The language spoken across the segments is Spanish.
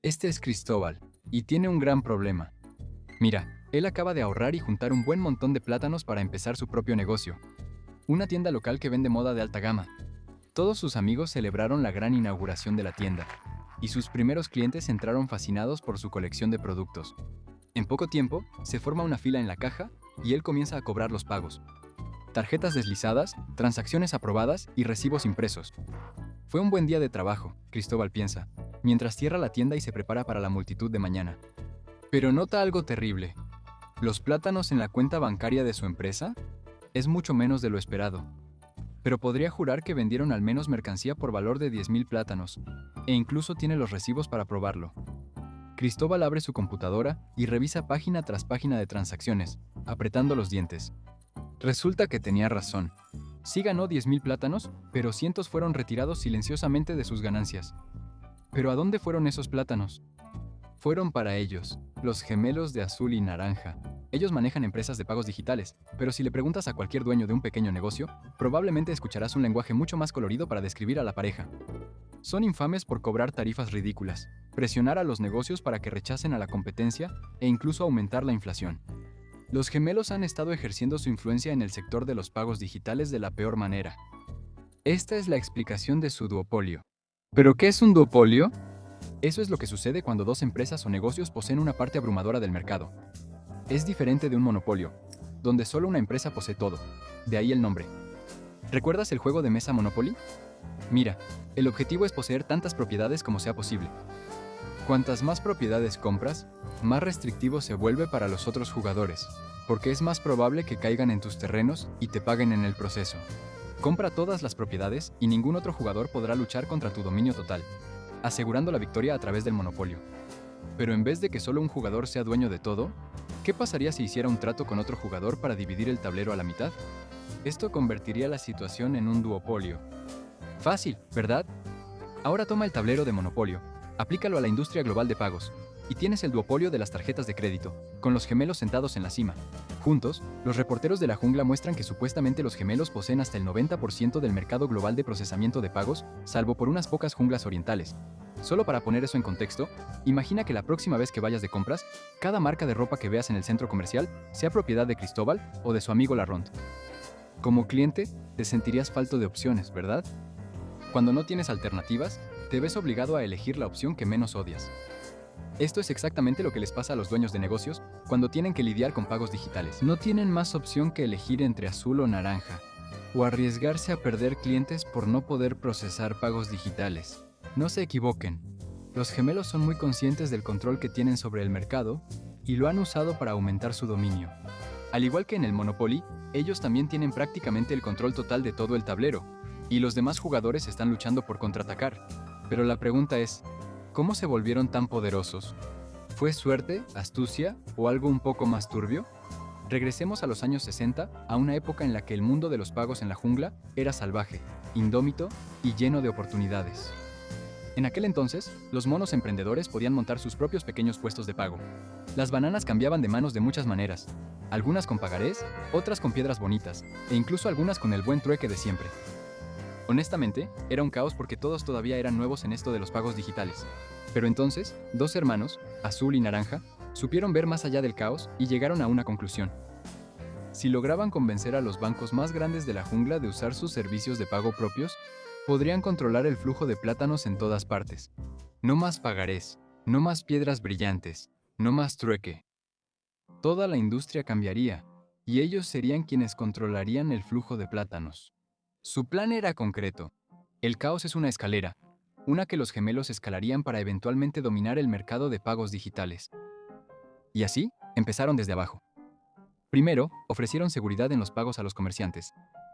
Este es Cristóbal, y tiene un gran problema. Mira, él acaba de ahorrar y juntar un buen montón de plátanos para empezar su propio negocio, una tienda local que vende moda de alta gama. Todos sus amigos celebraron la gran inauguración de la tienda, y sus primeros clientes entraron fascinados por su colección de productos. En poco tiempo, se forma una fila en la caja y él comienza a cobrar los pagos. Tarjetas deslizadas, transacciones aprobadas y recibos impresos. Fue un buen día de trabajo, Cristóbal piensa, mientras cierra la tienda y se prepara para la multitud de mañana. Pero nota algo terrible. Los plátanos en la cuenta bancaria de su empresa es mucho menos de lo esperado. Pero podría jurar que vendieron al menos mercancía por valor de 10,000 plátanos, e incluso tiene los recibos para probarlo. Cristóbal abre su computadora y revisa página tras página de transacciones, apretando los dientes. Resulta que tenía razón. Sí ganó 10,000 plátanos, pero cientos fueron retirados silenciosamente de sus ganancias. ¿Pero a dónde fueron esos plátanos? Fueron para ellos, los gemelos de azul y naranja. Ellos manejan empresas de pagos digitales, pero si le preguntas a cualquier dueño de un pequeño negocio, probablemente escucharás un lenguaje mucho más colorido para describir a la pareja. Son infames por cobrar tarifas ridículas, presionar a los negocios para que rechacen a la competencia e incluso aumentar la inflación. Los gemelos han estado ejerciendo su influencia en el sector de los pagos digitales de la peor manera. Esta es la explicación de su duopolio. ¿Pero qué es un duopolio? Eso es lo que sucede cuando dos empresas o negocios poseen una parte abrumadora del mercado. Es diferente de un monopolio, donde solo una empresa posee todo. De ahí el nombre. ¿Recuerdas el juego de mesa Monopoly? Mira, el objetivo es poseer tantas propiedades como sea posible. Cuantas más propiedades compras, más restrictivo se vuelve para los otros jugadores, porque es más probable que caigan en tus terrenos y te paguen en el proceso. Compra todas las propiedades y ningún otro jugador podrá luchar contra tu dominio total, asegurando la victoria a través del monopolio. Pero en vez de que solo un jugador sea dueño de todo, ¿qué pasaría si hiciera un trato con otro jugador para dividir el tablero a la mitad? Esto convertiría la situación en un duopolio. Fácil, ¿verdad? Ahora toma el tablero de monopolio, aplícalo a la industria global de pagos, y tienes el duopolio de las tarjetas de crédito, con los gemelos sentados en la cima. Juntos, los reporteros de la jungla muestran que supuestamente los gemelos poseen hasta el 90% del mercado global de procesamiento de pagos, salvo por unas pocas junglas orientales. Solo para poner eso en contexto, imagina que la próxima vez que vayas de compras, cada marca de ropa que veas en el centro comercial sea propiedad de Cristóbal o de su amigo Larrond. Como cliente, te sentirías falto de opciones, ¿verdad? Cuando no tienes alternativas, te ves obligado a elegir la opción que menos odias. Esto es exactamente lo que les pasa a los dueños de negocios cuando tienen que lidiar con pagos digitales. No tienen más opción que elegir entre azul o naranja, o arriesgarse a perder clientes por no poder procesar pagos digitales. No se equivoquen, los gemelos son muy conscientes del control que tienen sobre el mercado y lo han usado para aumentar su dominio. Al igual que en el Monopoly, ellos también tienen prácticamente el control total de todo el tablero, y los demás jugadores están luchando por contraatacar. Pero la pregunta es, ¿cómo se volvieron tan poderosos? ¿Fue suerte, astucia o algo un poco más turbio? Regresemos a los años 60, a una época en la que el mundo de los pagos en la jungla era salvaje, indómito y lleno de oportunidades. En aquel entonces, los monos emprendedores podían montar sus propios pequeños puestos de pago. Las bananas cambiaban de manos de muchas maneras, algunas con pagarés, otras con piedras bonitas, e incluso algunas con el buen trueque de siempre. Honestamente, era un caos porque todos todavía eran nuevos en esto de los pagos digitales. Pero entonces, dos hermanos, Azul y Naranja, supieron ver más allá del caos y llegaron a una conclusión. Si lograban convencer a los bancos más grandes de la jungla de usar sus servicios de pago propios, podrían controlar el flujo de plátanos en todas partes. No más pagarés, no más piedras brillantes, no más trueque. Toda la industria cambiaría, y ellos serían quienes controlarían el flujo de plátanos. Su plan era concreto. El caos es una escalera, una que los gemelos escalarían para eventualmente dominar el mercado de pagos digitales. Y así, empezaron desde abajo. Primero, ofrecieron seguridad en los pagos a los comerciantes.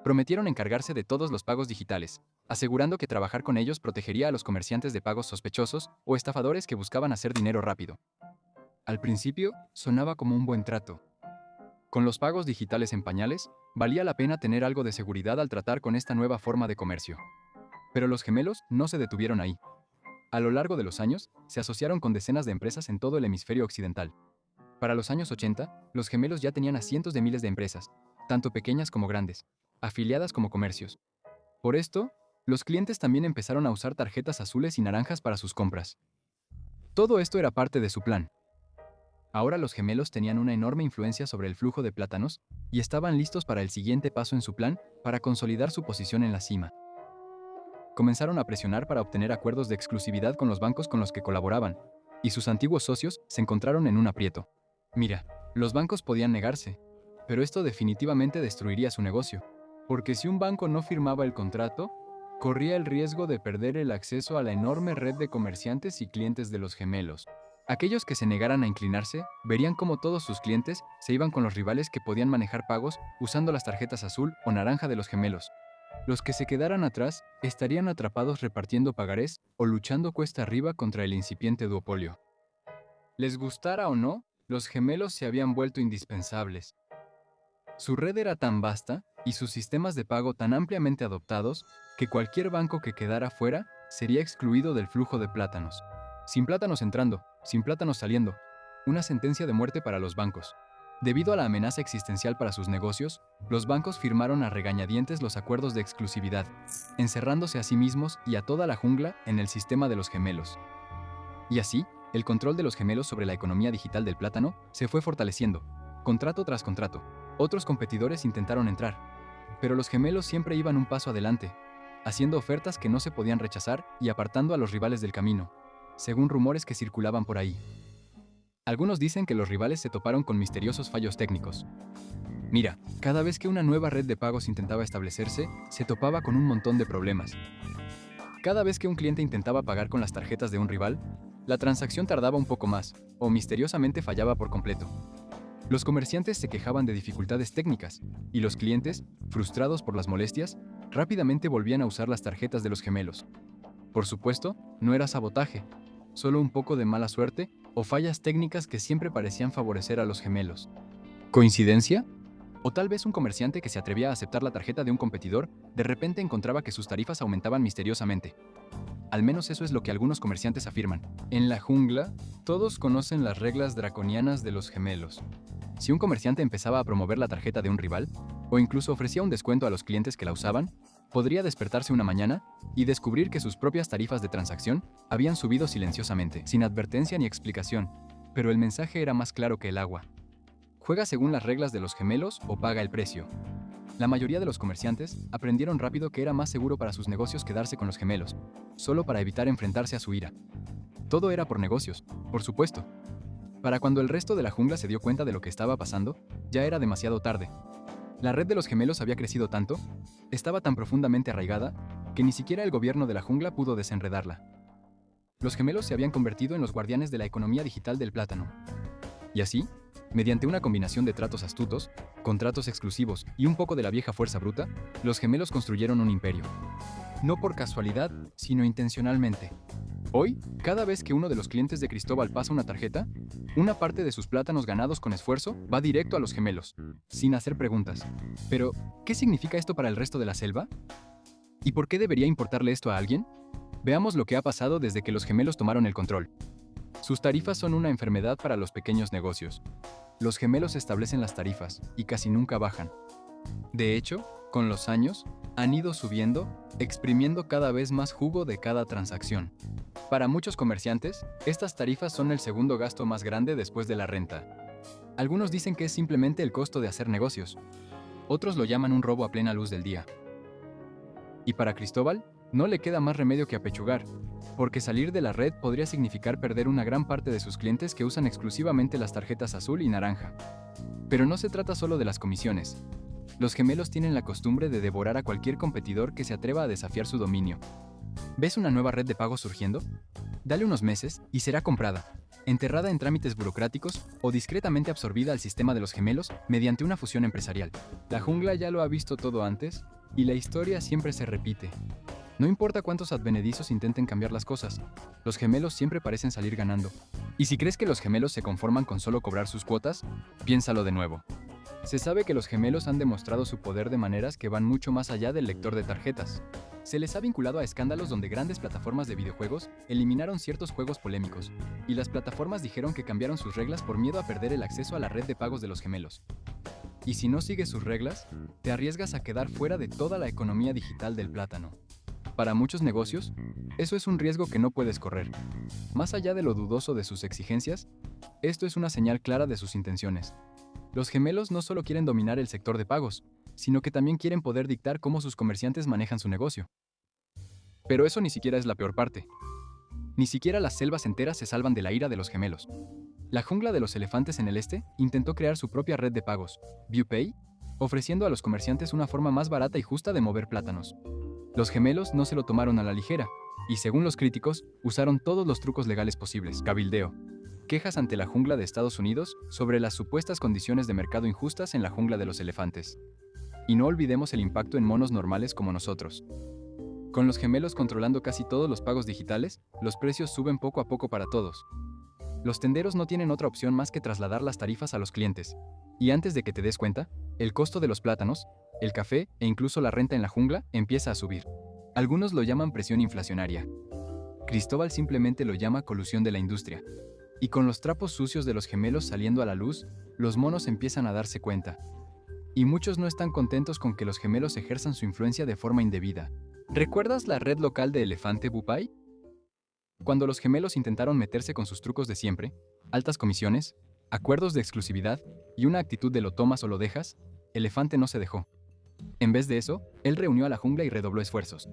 Prometieron encargarse de todos los pagos digitales, asegurando que trabajar con ellos protegería a los comerciantes de pagos sospechosos o estafadores que buscaban hacer dinero rápido. Al principio, sonaba como un buen trato. Con los pagos digitales en pañales, valía la pena tener algo de seguridad al tratar con esta nueva forma de comercio. Pero los gemelos no se detuvieron ahí. A lo largo de los años, se asociaron con decenas de empresas en todo el hemisferio occidental. Para los años 80, los gemelos ya tenían a cientos de miles de empresas, tanto pequeñas como grandes, afiliadas como comercios. Por esto, los clientes también empezaron a usar tarjetas azules y naranjas para sus compras. Todo esto era parte de su plan. Ahora los gemelos tenían una enorme influencia sobre el flujo de plátanos y estaban listos para el siguiente paso en su plan para consolidar su posición en la cima. Comenzaron a presionar para obtener acuerdos de exclusividad con los bancos con los que colaboraban, y sus antiguos socios se encontraron en un aprieto. Mira, los bancos podían negarse, pero esto definitivamente destruiría su negocio, porque si un banco no firmaba el contrato, corría el riesgo de perder el acceso a la enorme red de comerciantes y clientes de los gemelos. Aquellos que se negaran a inclinarse verían cómo todos sus clientes se iban con los rivales que podían manejar pagos usando las tarjetas azul o naranja de los gemelos. Los que se quedaran atrás estarían atrapados repartiendo pagarés o luchando cuesta arriba contra el incipiente duopolio. Les gustara o no, los gemelos se habían vuelto indispensables. Su red era tan vasta y sus sistemas de pago tan ampliamente adoptados que cualquier banco que quedara fuera sería excluido del flujo de plátanos. Sin plátanos entrando, sin plátanos saliendo. Una sentencia de muerte para los bancos. Debido a la amenaza existencial para sus negocios, los bancos firmaron a regañadientes los acuerdos de exclusividad, encerrándose a sí mismos y a toda la jungla en el sistema de los gemelos. Y así, el control de los gemelos sobre la economía digital del plátano se fue fortaleciendo, contrato tras contrato. Otros competidores intentaron entrar, pero los gemelos siempre iban un paso adelante, haciendo ofertas que no se podían rechazar y apartando a los rivales del camino, según rumores que circulaban por ahí. Algunos dicen que los rivales se toparon con misteriosos fallos técnicos. Mira, cada vez que una nueva red de pagos intentaba establecerse, se topaba con un montón de problemas. Cada vez que un cliente intentaba pagar con las tarjetas de un rival, la transacción tardaba un poco más, o misteriosamente fallaba por completo. Los comerciantes se quejaban de dificultades técnicas, y los clientes, frustrados por las molestias, rápidamente volvían a usar las tarjetas de los gemelos. Por supuesto, no era sabotaje, solo un poco de mala suerte o fallas técnicas que siempre parecían favorecer a los gemelos. ¿Coincidencia? O tal vez un comerciante que se atrevía a aceptar la tarjeta de un competidor de repente encontraba que sus tarifas aumentaban misteriosamente. Al menos eso es lo que algunos comerciantes afirman. En la jungla, todos conocen las reglas draconianas de los gemelos. Si un comerciante empezaba a promover la tarjeta de un rival, o incluso ofrecía un descuento a los clientes que la usaban, podría despertarse una mañana y descubrir que sus propias tarifas de transacción habían subido silenciosamente, sin advertencia ni explicación, pero el mensaje era más claro que el agua. Juega según las reglas de los gemelos o paga el precio. La mayoría de los comerciantes aprendieron rápido que era más seguro para sus negocios quedarse con los gemelos, solo para evitar enfrentarse a su ira. Todo era por negocios, por supuesto. Para cuando el resto de la jungla se dio cuenta de lo que estaba pasando, ya era demasiado tarde. La red de los gemelos había crecido tanto, estaba tan profundamente arraigada, que ni siquiera el gobierno de la jungla pudo desenredarla. Los gemelos se habían convertido en los guardianes de la economía digital del plátano. Y así, mediante una combinación de tratos astutos, contratos exclusivos y un poco de la vieja fuerza bruta, los gemelos construyeron un imperio. No por casualidad, sino intencionalmente. Hoy, cada vez que uno de los clientes de Cristóbal pasa una tarjeta, una parte de sus plátanos ganados con esfuerzo va directo a los gemelos, sin hacer preguntas. Pero, ¿qué significa esto para el resto de la selva? ¿Y por qué debería importarle esto a alguien? Veamos lo que ha pasado desde que los gemelos tomaron el control. Sus tarifas son una enfermedad para los pequeños negocios. Los gemelos establecen las tarifas y casi nunca bajan. De hecho, con los años, han ido subiendo, exprimiendo cada vez más jugo de cada transacción. Para muchos comerciantes, estas tarifas son el segundo gasto más grande después de la renta. Algunos dicen que es simplemente el costo de hacer negocios. Otros lo llaman un robo a plena luz del día. Y para Cristóbal, no le queda más remedio que apechugar, porque salir de la red podría significar perder una gran parte de sus clientes que usan exclusivamente las tarjetas azul y naranja. Pero no se trata solo de las comisiones. Los gemelos tienen la costumbre de devorar a cualquier competidor que se atreva a desafiar su dominio. ¿Ves una nueva red de pagos surgiendo? Dale unos meses y será comprada, enterrada en trámites burocráticos o discretamente absorbida al sistema de los gemelos mediante una fusión empresarial. La jungla ya lo ha visto todo antes y la historia siempre se repite. No importa cuántos advenedizos intenten cambiar las cosas, los gemelos siempre parecen salir ganando. Y si crees que los gemelos se conforman con solo cobrar sus cuotas, piénsalo de nuevo. Se sabe que los gemelos han demostrado su poder de maneras que van mucho más allá del lector de tarjetas. Se les ha vinculado a escándalos donde grandes plataformas de videojuegos eliminaron ciertos juegos polémicos, y las plataformas dijeron que cambiaron sus reglas por miedo a perder el acceso a la red de pagos de los gemelos. Y si no sigues sus reglas, te arriesgas a quedar fuera de toda la economía digital del plátano. Para muchos negocios, eso es un riesgo que no puedes correr. Más allá de lo dudoso de sus exigencias, esto es una señal clara de sus intenciones. Los gemelos no solo quieren dominar el sector de pagos, sino que también quieren poder dictar cómo sus comerciantes manejan su negocio. Pero eso ni siquiera es la peor parte. Ni siquiera las selvas enteras se salvan de la ira de los gemelos. La jungla de los elefantes en el este intentó crear su propia red de pagos, ViewPay, ofreciendo a los comerciantes una forma más barata y justa de mover plátanos. Los gemelos no se lo tomaron a la ligera, y según los críticos, usaron todos los trucos legales posibles. Cabildeo. Quejas ante la jungla de Estados Unidos sobre las supuestas condiciones de mercado injustas en la jungla de los elefantes. Y no olvidemos el impacto en monos normales como nosotros. Con los gemelos controlando casi todos los pagos digitales, los precios suben poco a poco para todos. Los tenderos no tienen otra opción más que trasladar las tarifas a los clientes. Y antes de que te des cuenta, el costo de los plátanos, el café e incluso la renta en la jungla empieza a subir. Algunos lo llaman presión inflacionaria. Cristóbal simplemente lo llama colusión de la industria. Y con los trapos sucios de los gemelos saliendo a la luz, los monos empiezan a darse cuenta. Y muchos no están contentos con que los gemelos ejerzan su influencia de forma indebida. ¿Recuerdas la red local de elefante Bupai? Cuando los gemelos intentaron meterse con sus trucos de siempre, altas comisiones, acuerdos de exclusividad y una actitud de lo tomas o lo dejas, Elefante no se dejó. En vez de eso, él reunió a la jungla y redobló esfuerzos.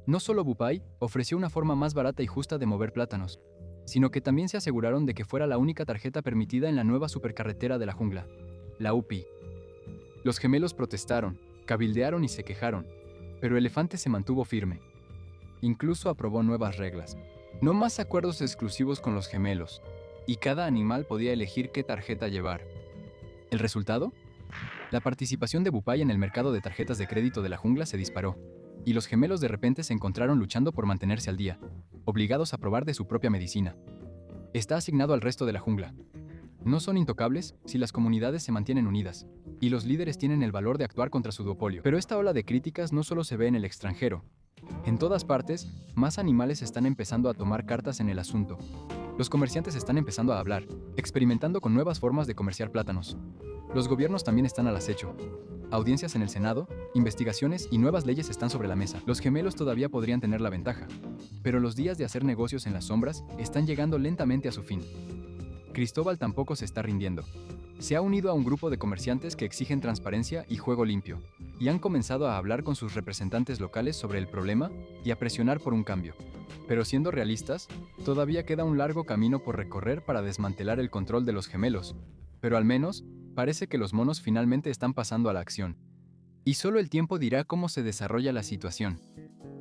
No solo Bupai ofreció una forma más barata y justa de mover plátanos, sino que también se aseguraron de que fuera la única tarjeta permitida en la nueva supercarretera de la jungla, la UPI. Los gemelos protestaron, cabildearon y se quejaron, pero Elefante se mantuvo firme. Incluso aprobó nuevas reglas. No más acuerdos exclusivos con los gemelos, y cada animal podía elegir qué tarjeta llevar. ¿El resultado? La participación de Bupai en el mercado de tarjetas de crédito de la jungla se disparó, y los gemelos de repente se encontraron luchando por mantenerse al día, obligados a probar de su propia medicina. Está asignado al resto de la jungla. No son intocables si las comunidades se mantienen unidas, y los líderes tienen el valor de actuar contra su duopolio. Pero esta ola de críticas no solo se ve en el extranjero. En todas partes, más animales están empezando a tomar cartas en el asunto. Los comerciantes están empezando a hablar, experimentando con nuevas formas de comerciar plátanos. Los gobiernos también están al acecho. Audiencias en el Senado, investigaciones y nuevas leyes están sobre la mesa. Los gemelos todavía podrían tener la ventaja, pero los días de hacer negocios en las sombras están llegando lentamente a su fin. Cristóbal tampoco se está rindiendo. Se ha unido a un grupo de comerciantes que exigen transparencia y juego limpio, y han comenzado a hablar con sus representantes locales sobre el problema y a presionar por un cambio. Pero siendo realistas, todavía queda un largo camino por recorrer para desmantelar el control de los gemelos, pero al menos, parece que los monos finalmente están pasando a la acción. Y solo el tiempo dirá cómo se desarrolla la situación.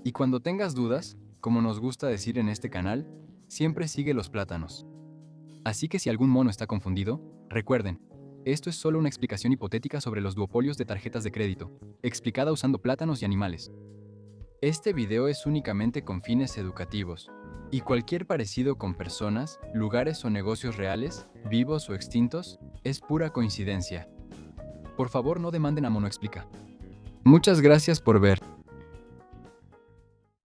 Y cuando tengas dudas, como nos gusta decir en este canal, siempre sigue los plátanos. Así que si algún mono está confundido, recuerden, esto es solo una explicación hipotética sobre los duopolios de tarjetas de crédito, explicada usando plátanos y animales. Este video es únicamente con fines educativos, y cualquier parecido con personas, lugares o negocios reales, vivos o extintos, es pura coincidencia. Por favor, no demanden a Mono Explica. Muchas gracias por ver.